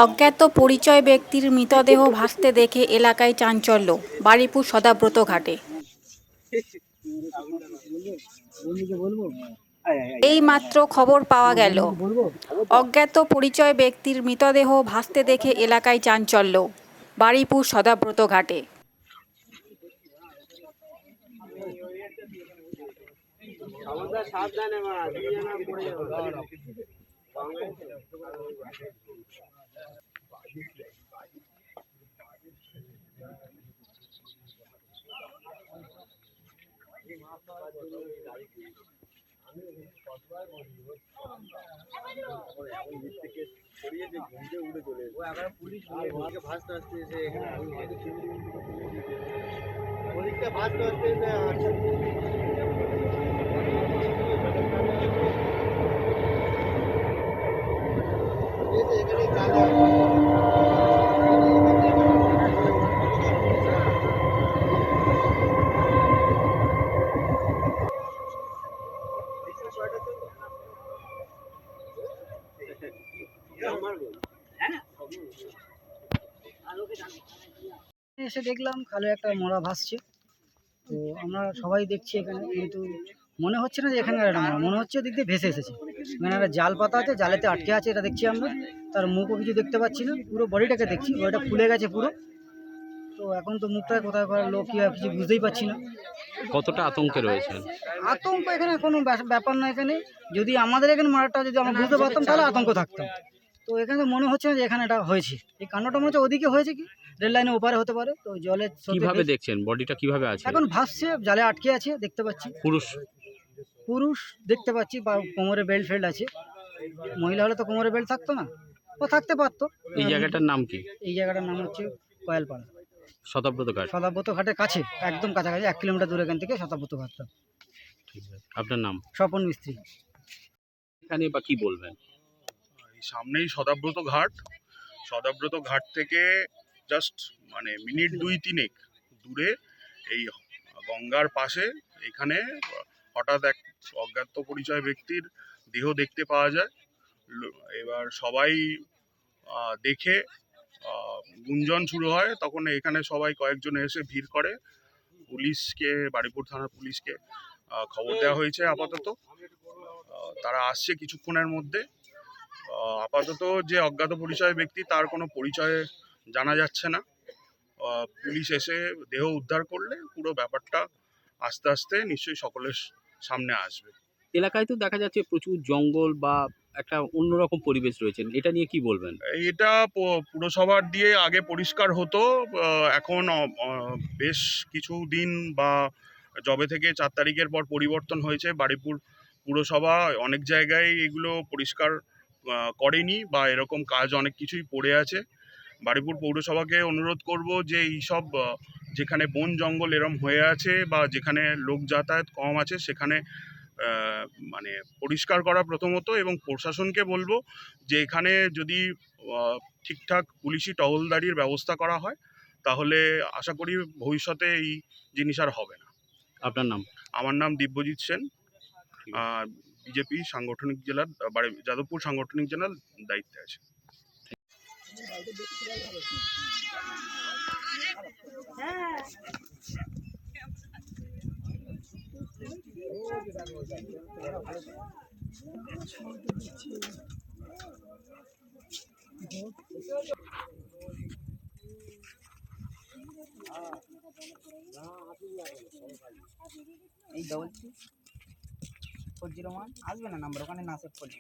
অজ্ঞাত পরিচয় ব্যক্তির মৃতদেহ ভাসতে দেখে এলাকায় চাঞ্চল্য। বারুইপুর সদাব্রত ঘাটে এইমাত্র খবর পাওয়া গেল, অজ্ঞাত পরিচয় ব্যক্তির মৃতদেহ ভাসতে দেখে এলাকায় চাঞ্চল্য। বারুইপুর সদাব্রত ঘাটে এসে দেখলাম খালে একটা মরা ভাসছে। তো আমরা সবাই দেখছি এখানে, কিন্তু মনে হচ্ছে না যে এখানে একটা মরা, মনে হচ্ছে দিক দিয়ে ভেসে এসেছে। এখানে একটা জাল পাতা আছে, জালেতে আটকে আছে, এটা দেখছি আমরা। তার মুখও কিছু দেখতে পাচ্ছি না, পুরো বডিটাকে দেখছি, বডিটা ফুলে গেছে পুরো। তো এখন তো মুখটা কোথায় করার লোক কি কিছু বুঝতেই পারছি না। কতটা আতঙ্কে রয়েছেন? আতঙ্ক এখানে কোনো ব্যাপার না। এখানে যদি আমাদের এখানে মারাটা যদি আমরা বুঝতে পারতাম তাহলে আতঙ্ক থাকতাম। তো এখানে মনে হচ্ছে না যে এখানে এটা হয়েছে। এই কাণ্ডটা মনে হচ্ছে ওদিকে হয়েছে, কি রেল লাইনের ওপারে হতে পারে। তো জলের কিভাবে দেখছেন বডিটা কিভাবে আছে? এখন ভাসছে, জালে আটকে আছে, দেখতে পাচ্ছি। পুরুষ দেখতে পাচ্ছি, বা কোমরে বেল্ট ফেল্ট আছে। মহিলা হলে তো কোমরে বেল্ট থাকতো না, ও থাকতে পারতো। এই জায়গাটার নাম কি? এই জায়গাটার নাম হচ্ছে কয়ালপাড়া, শতাব্রত ঘাট। সদাব্রত ঘাটের কাছে, একদম কাছাকাছি, 1 কিলোমিটার দূরে এখান থেকে সদাব্রত ঘাটটা। ঠিক আছে, আপনার নাম? স্বপন মিস্ত্রি। এখানে বা কি বলবেন? সামনেই সদাব্রত ঘাট। সদাব্রত ঘাট থেকে জাস্ট মিনিট 2-3 দূরে এই গঙ্গার পাশে এখানে হঠাৎ এক অজ্ঞাত পরিচয় ব্যক্তির দেহ দেখতে পাওয়া যায়। এবার সবাই দেখে গুঞ্জন শুরু হয়। তখন এখানে সবাই কয়েকজন এসে ভিড় করে। পুলিশকে, বারুইপুর থানার পুলিশকে খবর দেওয়া হয়েছে। আপাতত তারা আসছে কিছুক্ষণের মধ্যে। আপাতত যে অজ্ঞাত পরিচয় ব্যক্তি, তার কোনো পরিচয় জানা যাচ্ছে না। পুলিশ এসে দেহ উদ্ধার করলে পুরো ব্যাপারটা আস্তে আস্তে নিশ্চয়ই সকলের সামনে আসবে। এলাকায় তো দেখা যাচ্ছে প্রচুর জঙ্গল বা একটা অন্যরকম পরিবেশ রয়েছে, এটা নিয়ে কি বলবেন? এটা পুরসভার দিয়ে আগে পরিষ্কার হতো। এখন বেশ কিছু দিন বা যবে থেকে 4 তারিখের পর পরিবর্তন হয়েছে, বারুইপুর পুরসভা অনেক জায়গায় এগুলো পরিষ্কার করেনি, বা এরকম কাজ অনেক কিছুই পড়ে আছে। বারুইপুর পৌরসভাকে অনুরোধ করব যে এইসব যেখানে বন জঙ্গল এরম হয়ে আছে বা যেখানে লোক যাতায়াত কম আছে সেখানে পরিষ্কার করা প্রথমত, এবং প্রশাসনকে বলবো যে এখানে যদি ঠিকঠাক পুলিশি টহলদারির ব্যবস্থা করা হয় তাহলে আশা করি ভবিষ্যতে এই জিনিস আর হবে না। আপনার নাম? আমার নাম দিব্যজিৎ সেন, বিজেপি সাংগঠনিক জেলার যাদবপুর সাংগঠনিক জেলার দায়িত্বে আছে। এই 401 আসবে না নাম্বার, ওখানে না সেভ করলে।